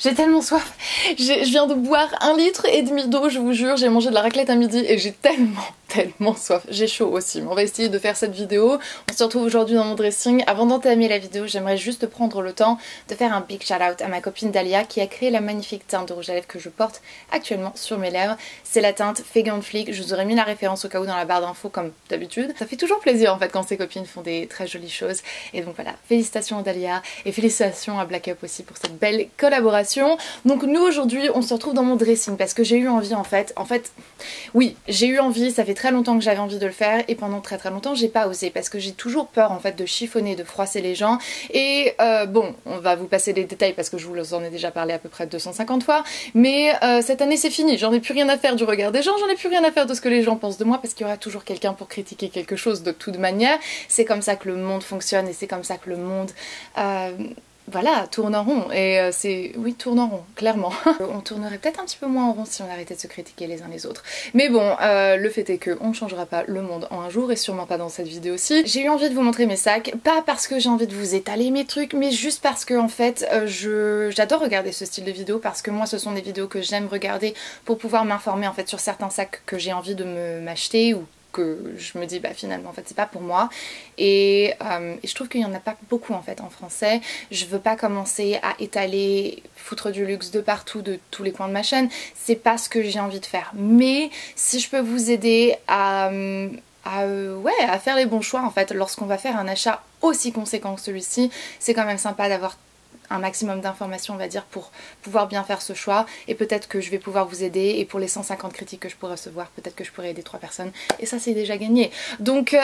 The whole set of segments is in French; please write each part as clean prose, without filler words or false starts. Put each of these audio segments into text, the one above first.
J'ai tellement soif. Je viens de boire 1,5 litre d'eau, je vous jure. J'ai mangé de la raclette à midi et j'ai tellement soif. J'ai chaud aussi. On va essayer de faire cette vidéo. On se retrouve aujourd'hui dans mon dressing. Avant d'entamer la vidéo, j'aimerais juste prendre le temps de faire un big shout out à ma copine Dalia qui a créé la magnifique teinte de rouge à lèvres que je porte actuellement sur mes lèvres. C'est la teinte Fake & Flick. Je vous aurais mis la référence au cas où dans la barre d'infos comme d'habitude. Ça fait toujours plaisir en fait quand ces copines font des très jolies choses. Et donc voilà, félicitations à Dalia et félicitations à Black Up aussi pour cette belle collaboration. Donc nous aujourd'hui on se retrouve dans mon dressing parce que j'ai eu envie en fait oui j'ai eu envie, ça fait très longtemps que j'avais envie de le faire et pendant très longtemps j'ai pas osé parce que j'ai toujours peur en fait de chiffonner, de froisser les gens et bon on va vous passer les détails parce que je vous en ai déjà parlé à peu près 250 fois mais cette année c'est fini, j'en ai plus rien à faire du regard des gens, j'en ai plus rien à faire de ce que les gens pensent de moi parce qu'il y aura toujours quelqu'un pour critiquer quelque chose de toute manière, c'est comme ça que le monde fonctionne et c'est comme ça que le monde voilà, tourne en rond, et oui, tourne en rond, clairement. On tournerait peut-être un petit peu moins en rond si on arrêtait de se critiquer les uns les autres. Mais bon, le fait est que on ne changera pas le monde en un jour, et sûrement pas dans cette vidéo-ci. J'ai eu envie de vous montrer mes sacs, pas parce que j'ai envie de vous étaler mes trucs, mais juste parce que en fait, j'adore regarder ce style de vidéo, parce que moi ce sont des vidéos que j'aime regarder pour pouvoir m'informer en fait sur certains sacs que j'ai envie de m'acheter ou que je me dis bah finalement en fait c'est pas pour moi et je trouve qu'il y en a pas beaucoup en fait en français. Je veux pas commencer à étaler, foutre du luxe de partout, de tous les coins de ma chaîne, c'est pas ce que j'ai envie de faire, mais si je peux vous aider à faire les bons choix en fait lorsqu'on va faire un achat aussi conséquent que celui-ci, c'est quand même sympa d'avoir un maximum d'informations on va dire pour pouvoir bien faire ce choix et peut-être que je vais pouvoir vous aider et pour les 150 critiques que je pourrais recevoir peut-être que je pourrais aider 3 personnes et ça c'est déjà gagné donc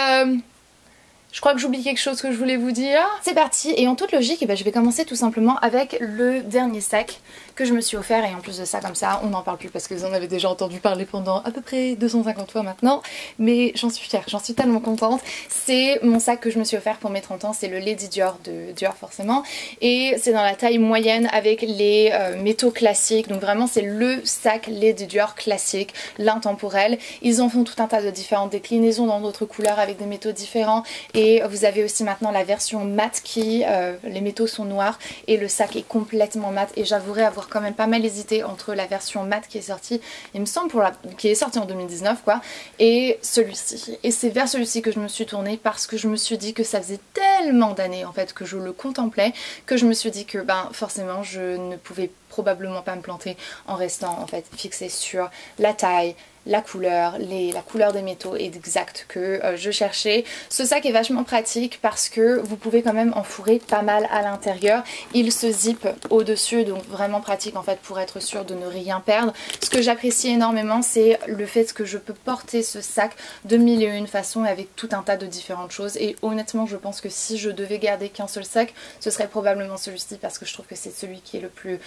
je crois que j'oublie quelque chose que je voulais vous dire. C'est parti et en toute logique je vais commencer tout simplement avec le dernier sac que je me suis offert et en plus de ça comme ça on n'en parle plus parce que vous en avez déjà entendu parler pendant à peu près 250 fois maintenant mais j'en suis fière, j'en suis tellement contente. C'est mon sac que je me suis offert pour mes 30 ans, c'est le Lady Dior de Dior forcément et c'est dans la taille moyenne avec les métaux classiques donc vraiment c'est le sac Lady Dior classique, l'intemporel. Ils en font tout un tas de différentes déclinaisons dans d'autres couleurs avec des métaux différents et vous avez aussi maintenant la version mat qui, les métaux sont noirs et le sac est complètement mat et j'avouerai avoir quand même pas mal hésité entre la version mat qui est sortie, il me semble qui est sortie en 2019 quoi, et celui-ci. Et c'est vers celui-ci que je me suis tournée parce que je me suis dit que ça faisait tellement d'années en fait que je le contemplais que je me suis dit que ben forcément je ne pouvais probablement pas me planter en restant en fait fixée sur la taille, la couleur, la couleur des métaux exact que je cherchais. Ce sac est vachement pratique parce que vous pouvez quand même enfourrer pas mal à l'intérieur. Il se zip au dessus donc vraiment pratique en fait pour être sûr de ne rien perdre. Ce que j'apprécie énormément c'est le fait que je peux porter ce sac de mille et une façons avec tout un tas de différentes choses et honnêtement je pense que si je devais garder qu'un seul sac ce serait probablement celui-ci parce que je trouve que c'est celui qui est le plus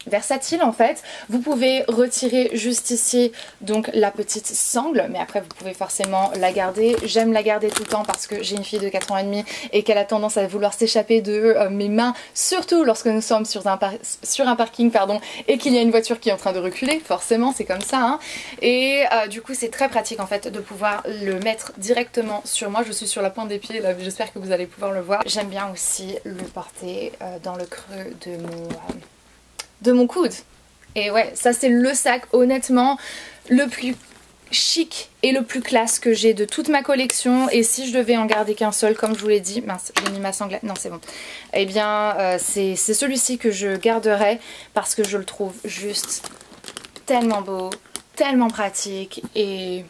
versatile en fait. Vous pouvez retirer juste ici donc la petite sangle mais après vous pouvez forcément la garder. J'aime la garder tout le temps parce que j'ai une fille de 4 ans et demi et qu'elle a tendance à vouloir s'échapper de mes mains surtout lorsque nous sommes sur un parking pardon, et qu'il y a une voiture qui est en train de reculer, forcément c'est comme ça hein. Et du coup c'est très pratique en fait de pouvoir le mettre directement sur moi. Je suis sur la pointe des pieds là, j'espère que vous allez pouvoir le voir. J'aime bien aussi le porter dans le creux de mon coude. Et ouais, ça c'est le sac honnêtement le plus chic et le plus classe que j'ai de toute ma collection et si je devais en garder qu'un seul comme je vous l'ai dit, mince j'ai mis ma sanglette, non c'est bon, et eh bien c'est celui-ci que je garderai parce que je le trouve juste tellement beau, tellement pratique et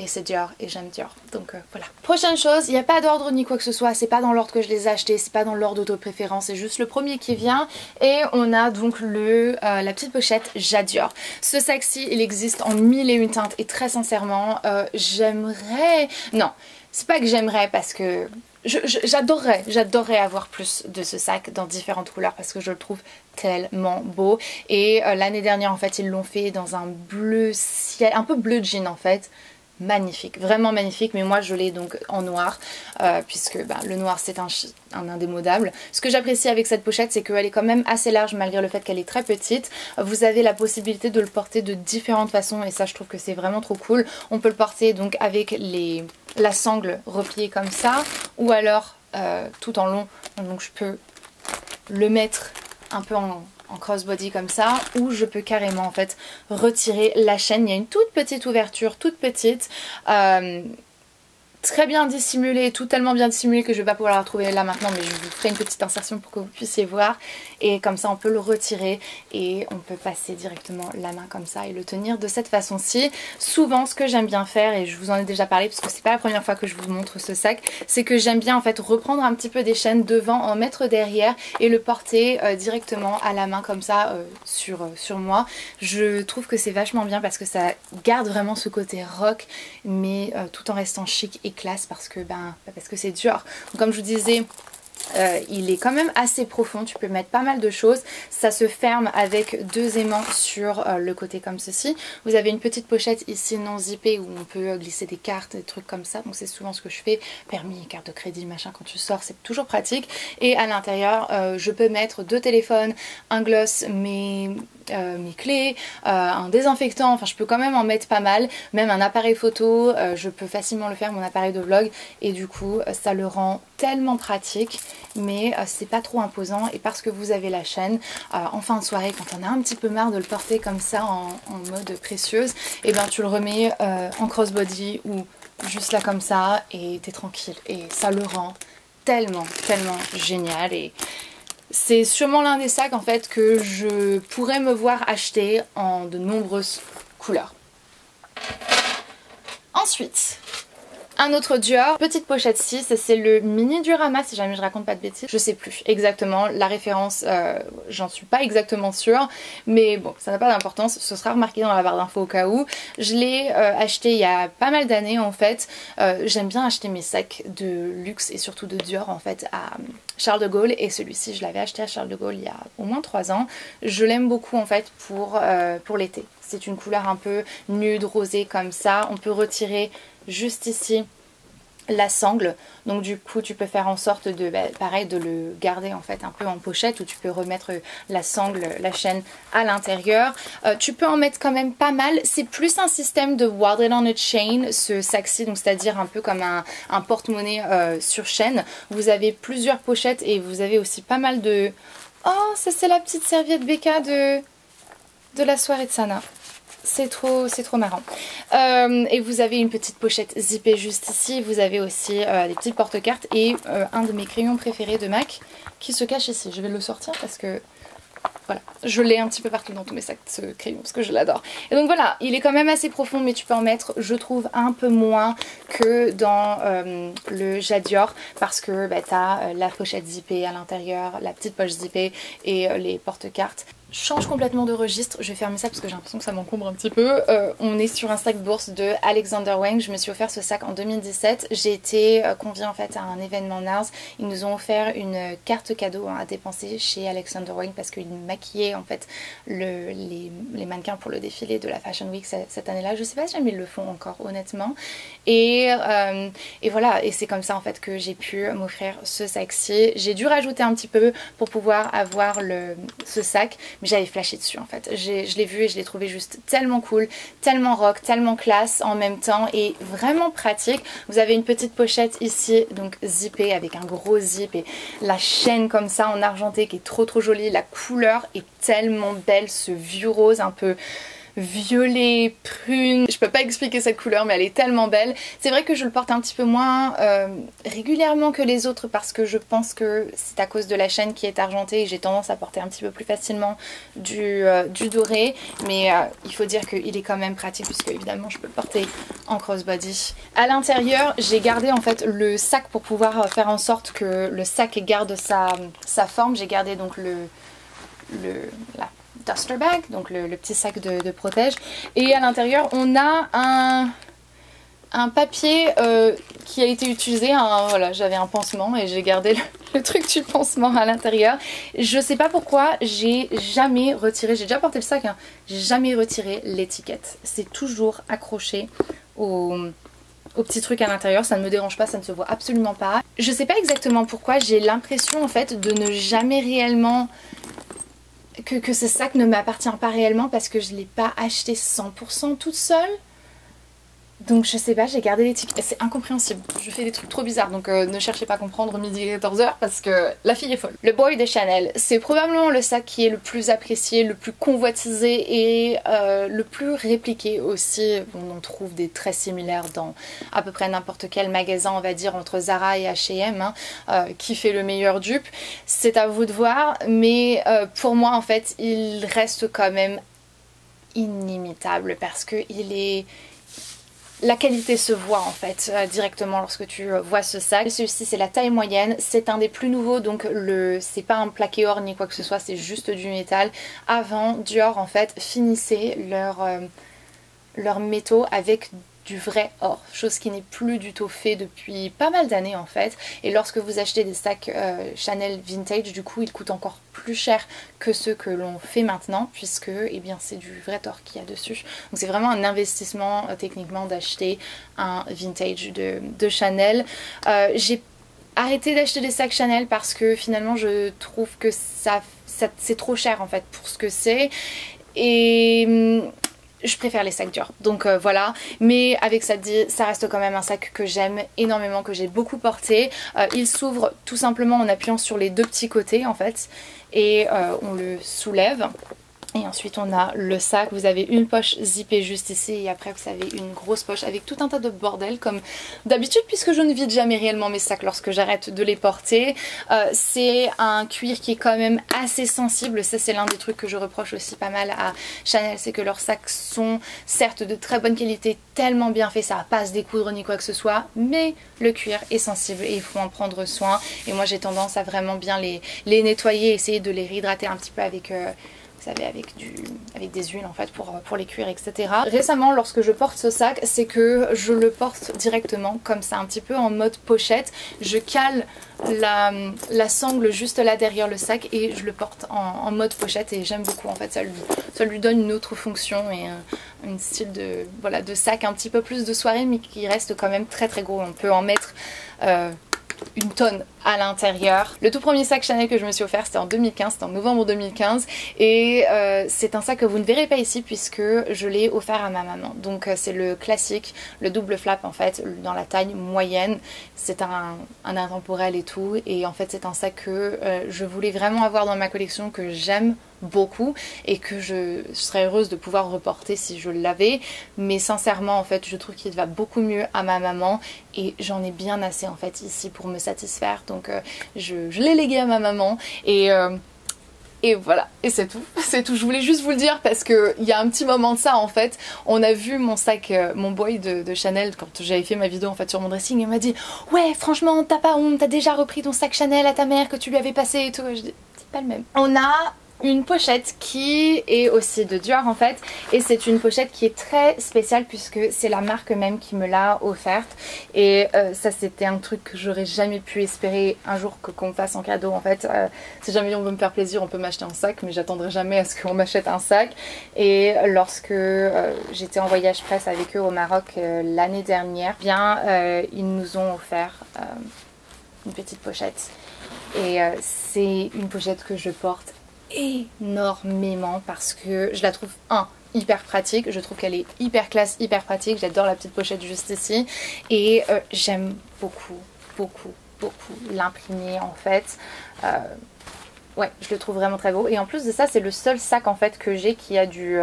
c'est Dior et j'aime Dior donc voilà. Prochaine chose, il n'y a pas d'ordre ni quoi que ce soit, c'est pas dans l'ordre que je les ai achetés, c'est pas dans l'ordre de préférence, c'est juste le premier qui vient et on a donc la petite pochette J'adore. Ce sac-ci il existe en mille et une teintes et très sincèrement j'aimerais, non c'est pas que j'aimerais parce que j'adorerais avoir plus de ce sac dans différentes couleurs parce que je le trouve tellement beau et l'année dernière en fait ils l'ont fait dans un bleu ciel, un peu bleu jean en fait. Magnifique, vraiment magnifique, mais moi je l'ai donc en noir puisque le noir c'est un indémodable. Ce que j'apprécie avec cette pochette c'est qu'elle est quand même assez large malgré le fait qu'elle est très petite. Vous avez la possibilité de le porter de différentes façons et ça je trouve que c'est vraiment trop cool. On peut le porter donc avec la sangle repliée comme ça ou alors tout en long, donc je peux le mettre un peu en crossbody comme ça, ou je peux carrément en fait retirer la chaîne. Il y a une toute petite ouverture, toute petite, très bien dissimulée, tout tellement bien dissimulée que je vais pas pouvoir la retrouver là maintenant, mais je vous ferai une petite insertion pour que vous puissiez voir. Et comme ça on peut le retirer et on peut passer directement la main comme ça et le tenir de cette façon-ci. Souvent ce que j'aime bien faire, et je vous en ai déjà parlé parce que c'est pas la première fois que je vous montre ce sac, c'est que j'aime bien en fait reprendre un petit peu des chaînes devant, en mettre derrière et le porter directement à la main comme ça sur moi. Je trouve que c'est vachement bien parce que ça garde vraiment ce côté rock, mais tout en restant chic et classe parce que c'est dur. Donc, comme je vous disais, il est quand même assez profond, tu peux mettre pas mal de choses. Ça se ferme avec 2 aimants sur le côté comme ceci. Vous avez une petite pochette ici non zippée où on peut glisser des cartes, des trucs comme ça. Donc c'est souvent ce que je fais, permis, carte de crédit, machin, quand tu sors, c'est toujours pratique. Et à l'intérieur, je peux mettre 2 téléphones, un gloss, mes clés, un désinfectant, enfin je peux quand même en mettre pas mal, même un appareil photo, je peux facilement le faire, mon appareil de vlog, et du coup ça le rend tellement pratique, mais c'est pas trop imposant. Et parce que vous avez la chaîne, en fin de soirée quand on a un petit peu marre de le porter comme ça en mode précieuse, et bien tu le remets en crossbody ou juste là comme ça et t'es tranquille, et ça le rend tellement génial. Et c'est sûrement l'un des sacs en fait que je pourrais me voir acheter en de nombreuses couleurs. Ensuite, un autre Dior, petite pochette 6, c'est le mini Diorama si jamais je raconte pas de bêtises. Je sais plus exactement la référence, j'en suis pas exactement sûre, mais bon ça n'a pas d'importance, ce sera remarqué dans la barre d'infos au cas où. Je l'ai acheté il y a pas mal d'années en fait. J'aime bien acheter mes sacs de luxe et surtout de Dior en fait à Charles de Gaulle, et celui-ci je l'avais acheté à Charles de Gaulle il y a au moins 3 ans. Je l'aime beaucoup en fait pour l'été. C'est une couleur un peu nude, rosée comme ça. On peut retirer juste ici la sangle, donc du coup tu peux faire en sorte de pareil de le garder en fait un peu en pochette, où tu peux remettre la sangle, la chaîne à l'intérieur. Tu peux en mettre quand même pas mal. C'est plus un système de warded on a chain ce sac-ci, donc c'est-à-dire un peu comme un porte-monnaie sur chaîne. Vous avez plusieurs pochettes et vous avez aussi pas mal de... Oh, ça c'est la petite serviette Becca de la soirée de Sana. C'est trop marrant. Et vous avez une petite pochette zippée juste ici. Vous avez aussi des petites porte-cartes et un de mes crayons préférés de MAC qui se cache ici. Je vais le sortir parce que voilà, je l'ai un petit peu partout dans tous mes sacs, ce crayon, parce que je l'adore. Et donc voilà, il est quand même assez profond, mais tu peux en mettre, je trouve, un peu moins que dans le Jadior, parce que t'as la pochette zippée à l'intérieur, la petite poche zippée et les porte-cartes. Change complètement de registre, je vais fermer ça parce que j'ai l'impression que ça m'encombre un petit peu. On est sur un sac bourse de Alexander Wang. Je me suis offert ce sac en 2017. J'ai été conviée en fait à un événement NARS. Ils nous ont offert une carte cadeau à dépenser chez Alexander Wang parce qu'ils maquillaient en fait les mannequins pour le défilé de la Fashion Week cette année-là. Je sais pas si jamais ils le font encore honnêtement. Et voilà, et c'est comme ça en fait que j'ai pu m'offrir ce sac-ci. J'ai dû rajouter un petit peu pour pouvoir avoir ce sac. Mais j'avais flashé dessus en fait, je l'ai vu et je l'ai trouvé juste tellement cool, tellement rock, tellement classe en même temps et vraiment pratique. Vous avez une petite pochette ici, donc zippée avec un gros zip et la chaîne comme ça en argenté qui est trop jolie. La couleur est tellement belle, ce vieux rose un peu violet, prune, je peux pas expliquer cette couleur mais elle est tellement belle. C'est vrai que je le porte un petit peu moins régulièrement que les autres parce que je pense que c'est à cause de la chaîne qui est argentée et j'ai tendance à porter un petit peu plus facilement du doré, mais il faut dire qu'il est quand même pratique puisque évidemment je peux le porter en crossbody. À l'intérieur j'ai gardé en fait le sac pour pouvoir faire en sorte que le sac garde sa forme. J'ai gardé donc la duster bag, donc le petit sac de protège, et à l'intérieur on a un papier qui a été utilisé, voilà, j'avais un pansement et j'ai gardé le truc du pansement à l'intérieur. Je sais pas pourquoi j'ai jamais retiré, j'ai déjà porté le sac, hein, j'ai jamais retiré l'étiquette, c'est toujours accroché au petit truc à l'intérieur, ça ne me dérange pas, ça ne se voit absolument pas. Je sais pas exactement pourquoi, j'ai l'impression en fait de ne jamais réellement que ce sac ne m'appartient pas réellement parce que je ne l'ai pas acheté 100% toute seule. Donc je sais pas, j'ai gardé l'étiquette, c'est incompréhensible, je fais des trucs trop bizarres, donc ne cherchez pas à comprendre midi 14h parce que la fille est folle. Le Boy de Chanel, c'est probablement le sac qui est le plus apprécié, le plus convoitisé et le plus répliqué aussi. On en trouve des très similaires dans à peu près n'importe quel magasin, on va dire entre Zara et H&M, qui fait le meilleur dupe. C'est à vous de voir, mais pour moi en fait il reste quand même inimitable parce que la qualité se voit en fait directement lorsque tu vois ce sac. Celui-ci c'est la taille moyenne, c'est un des plus nouveaux, donc c'est pas un plaqué or ni quoi que ce soit, c'est juste du métal. Avant, Dior en fait finissait leurs métaux avec du vrai or, chose qui n'est plus du tout fait depuis pas mal d'années en fait. Et lorsque vous achetez des sacs Chanel vintage, du coup ils coûtent encore plus cher que ceux que l'on fait maintenant, puisque eh bien c'est du vrai or qu'il y a dessus. Donc c'est vraiment un investissement techniquement d'acheter un vintage de Chanel. J'ai arrêté d'acheter des sacs Chanel parce que finalement je trouve que c'est trop cher en fait pour ce que c'est. Et je préfère les sacs Dior, donc voilà. Mais avec ça dit, ça reste quand même un sac que j'aime énormément, que j'ai beaucoup porté. Il s'ouvre tout simplement en appuyant sur les deux petits côtés en fait, et on le soulève. Et ensuite on a le sac, vous avez une poche zippée juste ici et après vous avez une grosse poche avec tout un tas de bordel comme d'habitude, puisque je ne vide jamais réellement mes sacs lorsque j'arrête de les porter. C'est un cuir qui est quand même assez sensible, ça c'est l'un des trucs que je reproche aussi pas mal à Chanel, c'est que leurs sacs sont certes de très bonne qualité, tellement bien faits, ça va pas à se découdre ni quoi que ce soit, mais le cuir est sensible et il faut en prendre soin. Et moi j'ai tendance à vraiment bien les nettoyer, essayer de les réhydrater un petit peu avec vous savez, avec des huiles en fait pour les cuirs, etc. Récemment, lorsque je porte ce sac, c'est que je le porte directement comme ça, un petit peu en mode pochette. Je cale la sangle juste là derrière le sac et je le porte en mode pochette et j'aime beaucoup en fait, ça lui donne une autre fonction et un style de sac un petit peu plus de soirée, mais qui reste quand même très très gros. On peut en mettre une tonne à l'intérieur. Le tout premier sac Chanel que je me suis offert c'était en 2015, c'était en novembre 2015 et c'est un sac que vous ne verrez pas ici puisque je l'ai offert à ma maman. Donc c'est le classique, le double flap en fait, dans la taille moyenne. C'est un intemporel et tout, et en fait c'est un sac que je voulais vraiment avoir dans ma collection, que j'aime beaucoup et que je serais heureuse de pouvoir reporter si je l'avais, mais sincèrement en fait je trouve qu'il va beaucoup mieux à ma maman et j'en ai bien assez en fait ici pour me satisfaire, donc je l'ai légué à ma maman et voilà, et c'est tout, c'est tout. Je voulais juste vous le dire parce que il y a un petit moment de ça en fait, on a vu mon sac, mon boy de Chanel quand j'avais fait ma vidéo en fait sur mon dressing, et il m'a dit ouais franchement t'as pas honte, t'as déjà repris ton sac Chanel à ta mère que tu lui avais passé et tout, et je dis c'est pas le même. On a une pochette qui est aussi de Dior en fait, et c'est une pochette qui est très spéciale puisque c'est la marque même qui me l'a offerte, et ça c'était un truc que j'aurais jamais pu espérer un jour qu'on me fasse en cadeau en fait. Si jamais on veut me faire plaisir on peut m'acheter un sac, mais j'attendrai jamais à ce qu'on m'achète un sac. Et lorsque j'étais en voyage presse avec eux au Maroc l'année dernière, bien ils nous ont offert une petite pochette, et c'est une pochette que je porte énormément parce que je la trouve hyper pratique, je trouve qu'elle est hyper classe, hyper pratique, j'adore la petite pochette juste ici, et j'aime beaucoup l'imprimer en fait. Ouais, je le trouve vraiment très beau, et en plus de ça c'est le seul sac en fait que j'ai qui a du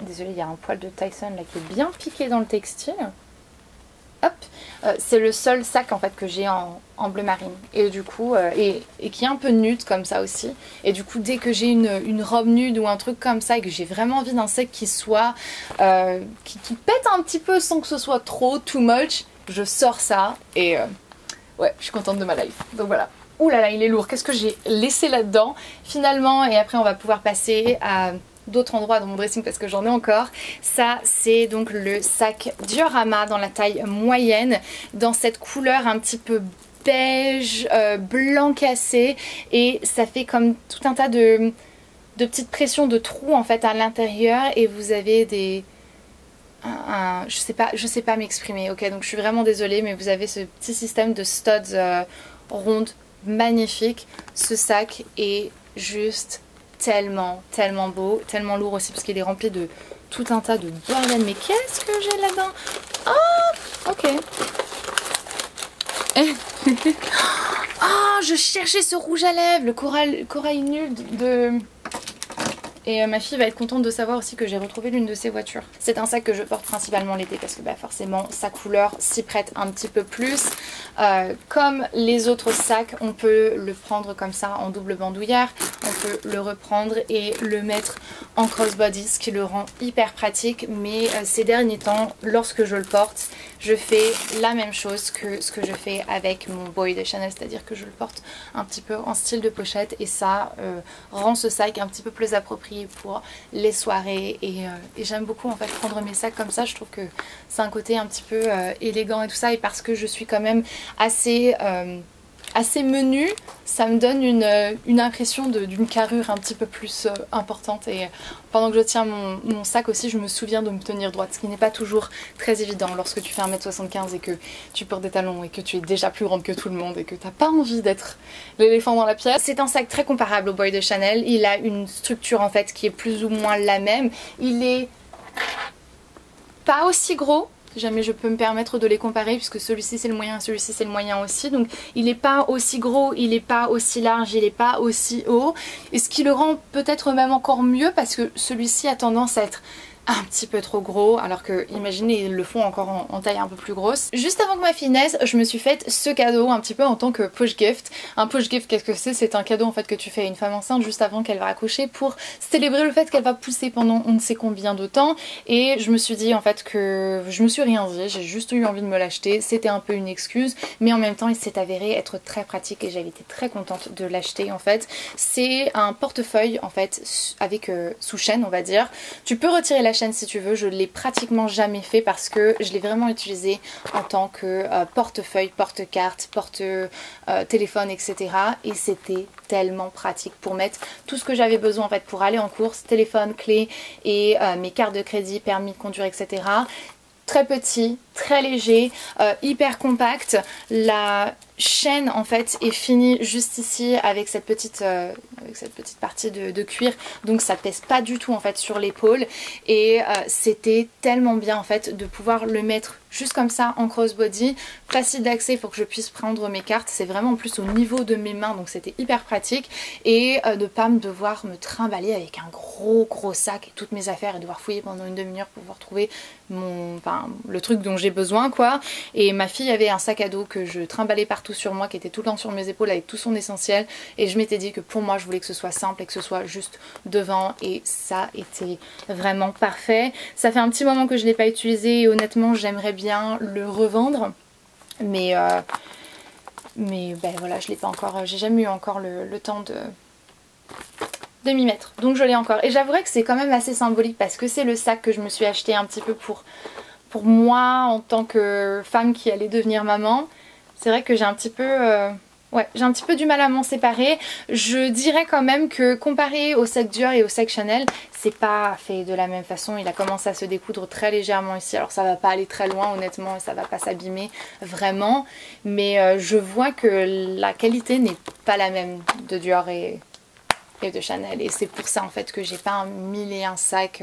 désolée, il y a un poil de Tyson là qui est bien piqué dans le textile. Hop, c'est le seul sac en fait que j'ai en bleu marine, et du coup et qui est un peu nude comme ça aussi, et du coup dès que j'ai une robe nude ou un truc comme ça et que j'ai vraiment envie d'un sac qui soit qui pète un petit peu sans que ce soit trop too much, je sors ça et ouais, je suis contente de ma life. Donc voilà. Ouh là là, il est lourd, qu'est-ce que j'ai laissé là-dedans finalement, et après on va pouvoir passer à d'autres endroits dans mon dressing parce que j'en ai encore. Ça c'est donc le sac Diorama dans la taille moyenne, dans cette couleur un petit peu beige, blanc cassé, et ça fait comme tout un tas de petites pressions de trous en fait à l'intérieur, et vous avez des je sais pas m'exprimer, ok, donc je suis vraiment désolée, mais vous avez ce petit système de studs rondes magnifique. Ce sac est juste tellement beau, tellement lourd aussi parce qu'il est rempli de tout un tas de bordel. Mais qu'est-ce que j'ai là-dedans? Oh, ok. Oh, je cherchais ce rouge à lèvres, le corail nul de... Et ma fille va être contente de savoir aussi que j'ai retrouvé l'une de ses voitures. C'est un sac que je porte principalement l'été parce que bah, forcément sa couleur s'y prête un petit peu plus. Comme les autres sacs, on peut le prendre comme ça en double bandoulière. On peut le reprendre et le mettre en crossbody, ce qui le rend hyper pratique. Mais ces derniers temps, lorsque je le porte, je fais la même chose que ce que je fais avec mon boy de Chanel. C'est-à-dire que je le porte un petit peu en style de pochette et ça rend ce sac un petit peu plus approprié pour les soirées et j'aime beaucoup en fait prendre mes sacs comme ça. Je trouve que c'est un côté un petit peu élégant et tout ça, et parce que je suis quand même assez menue, ça me donne une impression d'une carrure un petit peu plus importante. Et pendant que je tiens mon sac aussi, je me souviens de me tenir droite, ce qui n'est pas toujours très évident lorsque tu fais 1m75 et que tu portes des talons et que tu es déjà plus grande que tout le monde et que t'as pas envie d'être l'éléphant dans la pièce. C'est un sac très comparable au boy de Chanel. Il a une structure en fait qui est plus ou moins la même. Il est pas aussi gros, si jamais je peux me permettre de les comparer, puisque celui-ci c'est le moyen, celui-ci c'est le moyen aussi. Donc il n'est pas aussi gros, il n'est pas aussi large, il n'est pas aussi haut. Et ce qui le rend peut-être même encore mieux, parce que celui-ci a tendance à être un petit peu trop gros, alors que imaginez, ils le font encore en taille un peu plus grosse. Juste avant que ma fille naisse, je me suis faite ce cadeau un petit peu en tant que push gift. Un push gift, qu'est-ce que c'est? C'est un cadeau en fait que tu fais à une femme enceinte juste avant qu'elle va accoucher pour célébrer le fait qu'elle va pousser pendant on ne sait combien de temps. Et je me suis dit en fait que je me suis rien dit, j'ai juste eu envie de me l'acheter. C'était un peu une excuse, mais en même temps il s'est avéré être très pratique et j'avais été très contente de l'acheter en fait. C'est un portefeuille en fait avec sous chaîne on va dire. Tu peux retirer la chaîne si tu veux, je l'ai pratiquement jamais fait parce que je l'ai vraiment utilisé en tant que portefeuille, porte-carte, porte-téléphone, etc. Et c'était tellement pratique pour mettre tout ce que j'avais besoin en fait pour aller en course, téléphone, clé et mes cartes de crédit, permis de conduire, etc. Très petit, très léger, hyper compact. La chaîne en fait est finie juste ici avec cette petite partie de cuir, donc ça pèse pas du tout en fait sur l'épaule. Et c'était tellement bien en fait de pouvoir le mettre juste comme ça en crossbody, facile d'accès pour que je puisse prendre mes cartes. C'est vraiment en plus au niveau de mes mains, donc c'était hyper pratique. Et de pas me devoir me trimballer avec un gros sac et toutes mes affaires et devoir fouiller pendant une demi-heure pour pouvoir trouver le truc dont j'ai besoin quoi. Et ma fille avait un sac à dos que je trimballais partout sur moi, qui était tout le temps sur mes épaules avec tout son essentiel, et je m'étais dit que pour moi je voulais que ce soit simple et que ce soit juste devant, et ça était vraiment parfait. Ça fait un petit moment que je ne l'ai pas utilisé et honnêtement j'aimerais bien le revendre, mais ben voilà, je l'ai pas encore, j'ai jamais eu encore le temps de m'y mettre, donc je l'ai encore. Et j'avouerais que c'est quand même assez symbolique parce que c'est le sac que je me suis acheté un petit peu pour moi en tant que femme qui allait devenir maman. C'est vrai que j'ai un petit peu j'ai un petit peu du mal à m'en séparer. Je dirais quand même que comparé au sac Dior et au sac Chanel, c'est pas fait de la même façon. Il a commencé à se découdre très légèrement ici. Alors ça va pas aller très loin honnêtement et ça va pas s'abîmer vraiment. Mais je vois que la qualité n'est pas la même de Dior et de Chanel. Et c'est pour ça en fait que j'ai pas un mille et un sacs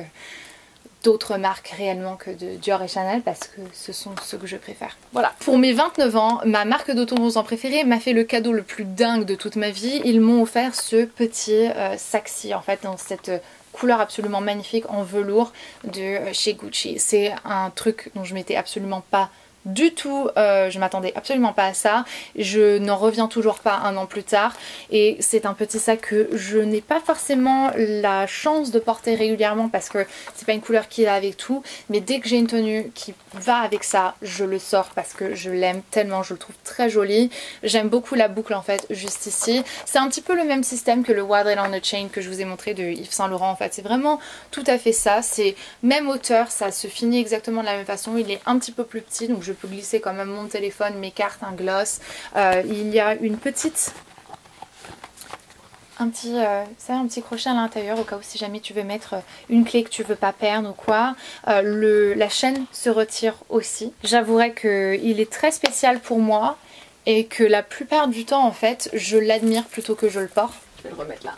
d'autres marques réellement que de Dior et Chanel, parce que ce sont ceux que je préfère. Voilà. Pour mes 29 ans, ma marque d'autobronzant préférée m'a fait le cadeau le plus dingue de toute ma vie. Ils m'ont offert ce petit sac-ci en fait dans cette couleur absolument magnifique en velours de chez Gucci. C'est un truc dont je m'étais absolument pas du tout, je m'attendais absolument pas à ça. Je n'en reviens toujours pas un an plus tard et c'est un petit sac que je n'ai pas forcément la chance de porter régulièrement parce que c'est pas une couleur qui va avec tout, mais dès que j'ai une tenue qui va avec ça, je le sors parce que je l'aime tellement, je le trouve très joli. J'aime beaucoup la boucle en fait juste ici. C'est un petit peu le même système que le Wadded on a Chain que je vous ai montré de Yves Saint Laurent en fait. C'est vraiment tout à fait ça, c'est même hauteur, ça se finit exactement de la même façon. Il est un petit peu plus petit, donc je peux glisser quand même mon téléphone, mes cartes, un gloss. Il y a une petite... un petit crochet à l'intérieur au cas où si jamais tu veux mettre une clé que tu veux pas perdre ou quoi. La chaîne se retire aussi. J'avouerai qu'il est très spécial pour moi et que la plupart du temps en fait je l'admire plutôt que je le porte. Je vais le remettre là.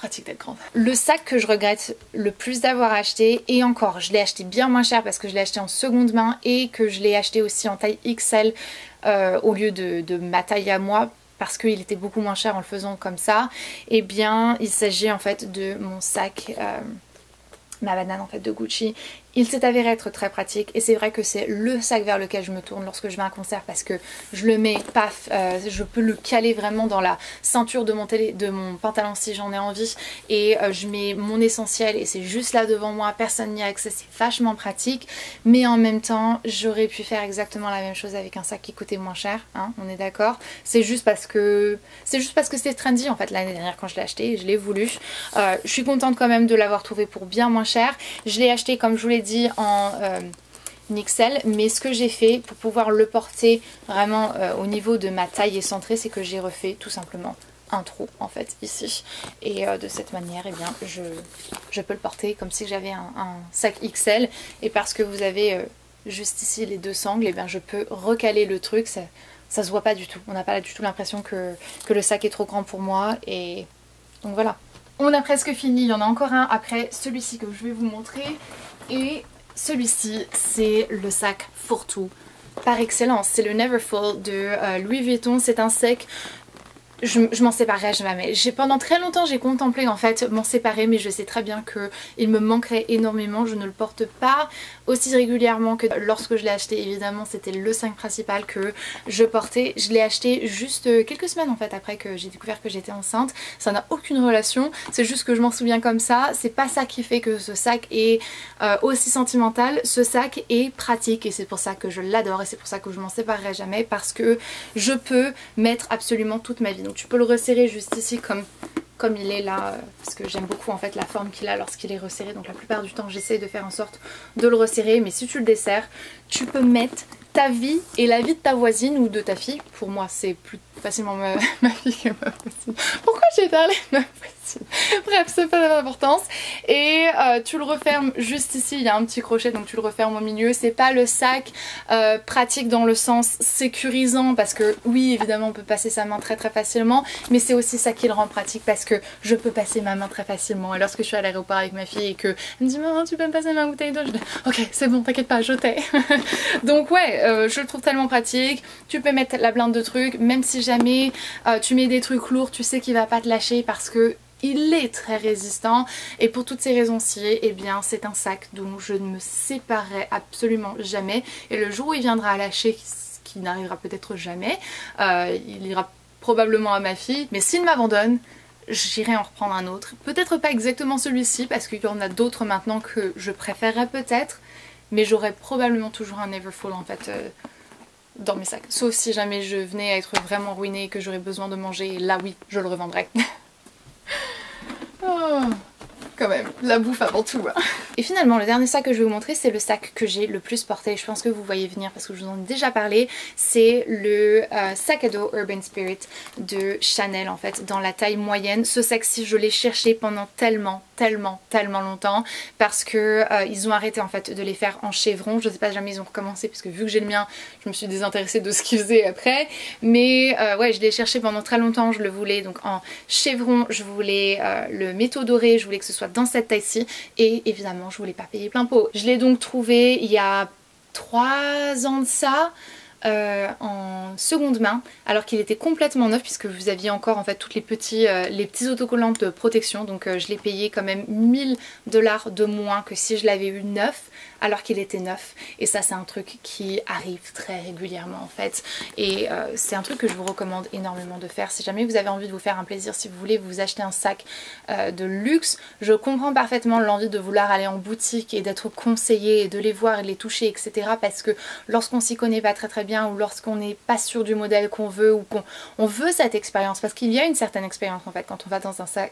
pratique d'être grande. Le sac que je regrette le plus d'avoir acheté, et encore je l'ai acheté bien moins cher parce que je l'ai acheté en seconde main et que je l'ai acheté aussi en taille XL au lieu de ma taille à moi, parce qu'il était beaucoup moins cher en le faisant comme ça, et bien il s'agit en fait de mon sac, ma banane en fait de Gucci. Il s'est avéré être très pratique et c'est vrai que c'est le sac vers lequel je me tourne lorsque je vais à un concert parce que je le mets, paf, je peux le caler vraiment dans la ceinture de mon pantalon si j'en ai envie, et je mets mon essentiel et c'est juste là devant moi, personne n'y a accès, c'est vachement pratique. Mais en même temps j'aurais pu faire exactement la même chose avec un sac qui coûtait moins cher, hein, on est d'accord. C'est juste parce que c'est trendy en fait l'année dernière quand je l'ai acheté et je l'ai voulu. Je suis contente quand même de l'avoir trouvé pour bien moins cher. Je l'ai acheté comme je vous l'ai dit en XL, mais ce que j'ai fait pour pouvoir le porter vraiment au niveau de ma taille excentrée, c'est que j'ai refait tout simplement un trou en fait ici, et de cette manière et bien je peux le porter comme si j'avais un sac XL, et parce que vous avez juste ici les deux sangles, et bien je peux recaler le truc, ça se voit pas du tout, on n'a pas du tout l'impression que le sac est trop grand pour moi, et donc voilà. On a presque fini, il y en a encore un après celui-ci que je vais vous montrer. Et celui-ci, c'est le sac fourre-tout par excellence. C'est le Neverfull de Louis Vuitton. C'est un sac, je m'en séparerai jamais. Pendant très longtemps j'ai contemplé en fait m'en séparer, mais je sais très bien qu'il me manquerait énormément. Je ne le porte pas aussi régulièrement que lorsque je l'ai acheté. Évidemment c'était le sac principal que je portais. Je l'ai acheté juste quelques semaines en fait après que j'ai découvert que j'étais enceinte. Ça n'a aucune relation, c'est juste que je m'en souviens comme ça. C'est pas ça qui fait que ce sac est aussi sentimental. Ce sac est pratique et c'est pour ça que je l'adore, et c'est pour ça que je m'en séparerai jamais, parce que je peux mettre absolument toute ma vie. Donc tu peux le resserrer juste ici comme il est là, parce que j'aime beaucoup en fait la forme qu'il a lorsqu'il est resserré, donc la plupart du temps j'essaie de faire en sorte de le resserrer, mais si tu le desserres, tu peux mettre ta vie et la vie de ta voisine ou de ta fille. Pour moi c'est plus facilement ma fille que ma voisine. Pourquoi j'ai parlé de ma voisine? Bref, c'est pas d'importance. Et tu le refermes juste ici, il y a un petit crochet donc tu le refermes au milieu. C'est pas le sac pratique dans le sens sécurisant, parce que oui évidemment on peut passer sa main très facilement, mais c'est aussi ça qui le rend pratique, parce que je peux passer ma main très facilement. Et lorsque je suis à l'aéroport avec ma fille et que elle me dit maman tu peux me passer ma bouteille d'eau, je dis ok c'est bon t'inquiète pas je t'ai. Donc ouais, je le trouve tellement pratique. Tu peux mettre la blinde de trucs, même si jamais tu mets des trucs lourds, tu sais qu'il va pas te lâcher parce que il est très résistant, et pour toutes ces raisons-ci, eh bien c'est un sac dont je ne me séparerai absolument jamais, et le jour où il viendra à lâcher, ce qui n'arrivera peut-être jamais, il ira probablement à ma fille, mais s'il m'abandonne, j'irai en reprendre un autre. Peut-être pas exactement celui-ci parce qu'il y en a d'autres maintenant que je préférerais peut-être, mais j'aurai probablement toujours un Neverfull en fait dans mes sacs, sauf si jamais je venais à être vraiment ruinée et que j'aurais besoin de manger, et là oui je le revendrai. Oh, quand même, la bouffe avant tout. Hein. Et finalement, le dernier sac que je vais vous montrer, c'est le sac que j'ai le plus porté. Je pense que vous voyez venir parce que je vous en ai déjà parlé. C'est le sac à dos Urban Spirit de Chanel en fait, dans la taille moyenne. Ce sac-ci, je l'ai cherché pendant tellement longtemps parce que ils ont arrêté en fait de les faire en chevron. Je sais pas, jamais ils ont recommencé parce que vu que j'ai le mien, je me suis désintéressée de ce qu'ils faisaient après. Mais ouais, je l'ai cherché pendant très longtemps. Je le voulais donc en chevron, je voulais le métaux doré, je voulais que ce soit dans cette taille-ci, et évidemment je voulais pas payer plein pot. Je l'ai donc trouvé il y a 3 ans de ça. En seconde main, alors qu'il était complètement neuf, puisque vous aviez encore en fait toutes les petits autocollants de protection, donc je l'ai payé quand même 1000 $ de moins que si je l'avais eu neuf, alors qu'il était neuf. Et ça c'est un truc qui arrive très régulièrement en fait, et c'est un truc que je vous recommande énormément de faire si jamais vous avez envie de vous faire un plaisir, si vous voulez vous acheter un sac de luxe. Je comprends parfaitement l'envie de vouloir aller en boutique et d'être conseillé et de les voir et de les toucher etc, parce que lorsqu'on s'y connaît pas très bien, ou lorsqu'on n'est pas sûr du modèle qu'on veut, ou qu'on veut cette expérience, parce qu'il y a une certaine expérience en fait quand on va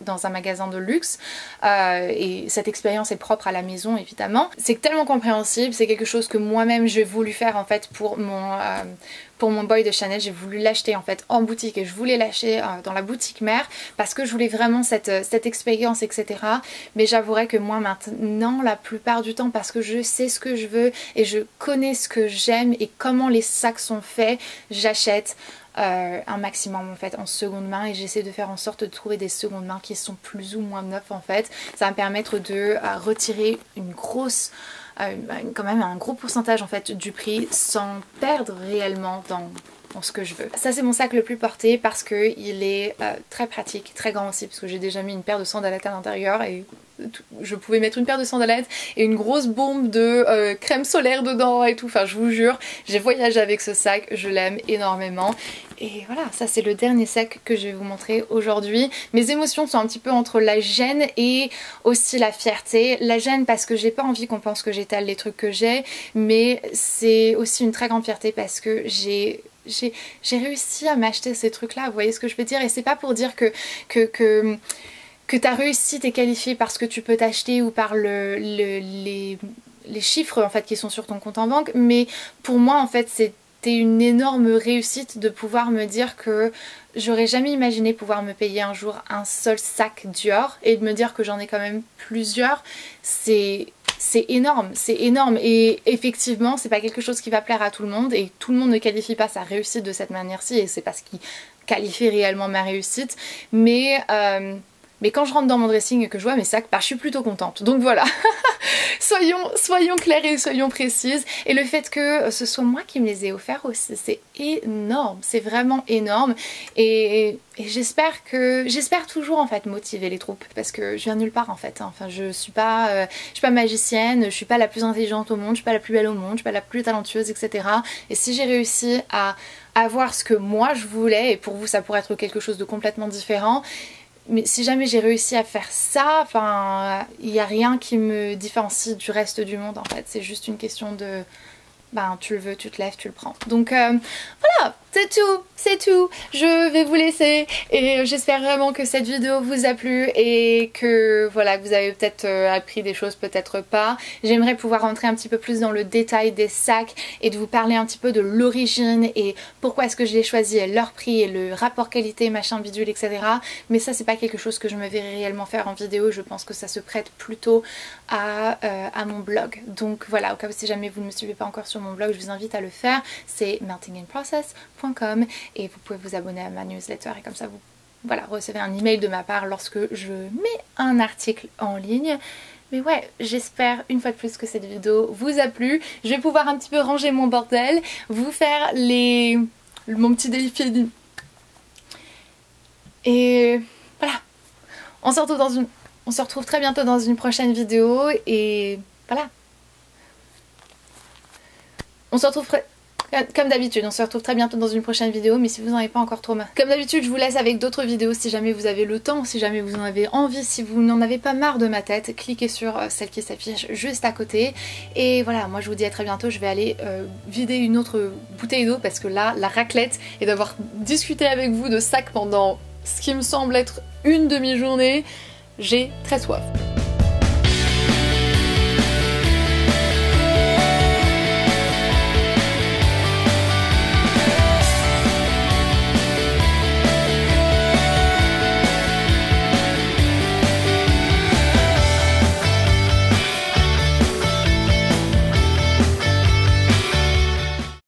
dans un magasin de luxe, et cette expérience est propre à la maison évidemment. C'est tellement compréhensible, c'est quelque chose que moi-même j'ai voulu faire en fait pour mon boy de Chanel. J'ai voulu l'acheter en fait en boutique, et je voulais l'acheter dans la boutique mère parce que je voulais vraiment cette expérience etc. Mais j'avouerai que moi maintenant la plupart du temps, parce que je sais ce que je veux et je connais ce que j'aime et comment les sacs sont faits, j'achète un maximum en fait en seconde main, et j'essaie de faire en sorte de trouver des secondes mains qui sont plus ou moins neuves en fait. Ça va me permettre de retirer une grosse quand même un gros pourcentage en fait du prix sans perdre réellement dans ce que je veux. Ça c'est mon sac le plus porté parce que il est très pratique, très grand aussi, parce que j'ai déjà mis une paire de sandalettes à l'intérieur et je pouvais mettre une paire de sandalettes et une grosse bombe de crème solaire dedans et tout. Enfin je vous jure, j'ai voyagé avec ce sac, je l'aime énormément. Et voilà, ça c'est le dernier sac que je vais vous montrer aujourd'hui. Mes émotions sont un petit peu entre la gêne et aussi la fierté. La gêne parce que j'ai pas envie qu'on pense que j'étale les trucs que j'ai, mais c'est aussi une très grande fierté parce que j'ai réussi à m'acheter ces trucs là, vous voyez ce que je veux dire. Et c'est pas pour dire que t'as réussi, t'es qualifié parce que tu peux t'acheter ou par les chiffres en fait qui sont sur ton compte en banque, mais pour moi en fait c'était une énorme réussite de pouvoir me dire que j'aurais jamais imaginé pouvoir me payer un jour un seul sac Dior, et de me dire que j'en ai quand même plusieurs. C'est énorme, c'est énorme, et effectivement c'est pas quelque chose qui va plaire à tout le monde et tout le monde ne qualifie pas sa réussite de cette manière-ci, et c'est pas ce qui qualifie réellement ma réussite, mais quand je rentre dans mon dressing et que je vois mes sacs, bah, je suis plutôt contente. Donc voilà, soyons clairs et soyons précises. Et le fait que ce soit moi qui me les ai offerts aussi, c'est énorme, c'est vraiment énorme. Et j'espère toujours en fait motiver les troupes, parce que je viens de nulle part en fait. Enfin je suis pas magicienne, je suis pas la plus intelligente au monde, je suis pas la plus belle au monde, je suis pas la plus talentueuse, etc. Et si j'ai réussi à avoir ce que moi je voulais, et pour vous ça pourrait être quelque chose de complètement différent, mais si jamais j'ai réussi à faire ça, enfin, il n'y a rien qui me différencie du reste du monde en fait. C'est juste une question de, ben tu le veux, tu te lèves, tu le prends. Donc voilà, c'est tout. Je vais vous laisser et j'espère vraiment que cette vidéo vous a plu et que voilà, que vous avez peut-être appris des choses, peut-être pas. J'aimerais pouvoir rentrer un petit peu plus dans le détail des sacs et de vous parler un petit peu de l'origine et pourquoi est-ce que je l'ai choisi et leur prix et le rapport qualité, machin bidule, etc. Mais ça c'est pas quelque chose que je me verrai réellement faire en vidéo. Je pense que ça se prête plutôt à mon blog. Donc voilà, au cas où si jamais vous ne me suivez pas encore sur mon blog, je vous invite à le faire. C'est meltinginprocess.com et vous pouvez vous abonner à ma newsletter et comme ça vous voilà, recevez un email de ma part lorsque je mets un article en ligne. Mais ouais, j'espère une fois de plus que cette vidéo vous a plu. Je vais pouvoir un petit peu ranger mon bordel, vous faire mon petit défi. Et voilà, on se retrouve très bientôt dans une prochaine vidéo et voilà. On se retrouve comme d'habitude, on se retrouve très bientôt dans une prochaine vidéo, mais si vous n'en avez pas encore trop marre. Comme d'habitude, je vous laisse avec d'autres vidéos si jamais vous avez le temps, si jamais vous en avez envie, si vous n'en avez pas marre de ma tête, cliquez sur celle qui s'affiche juste à côté. Et voilà, moi je vous dis à très bientôt, je vais aller vider une autre bouteille d'eau parce que là, la raclette et d'avoir discuté avec vous de sac pendant ce qui me semble être une demi-journée, j'ai très soif.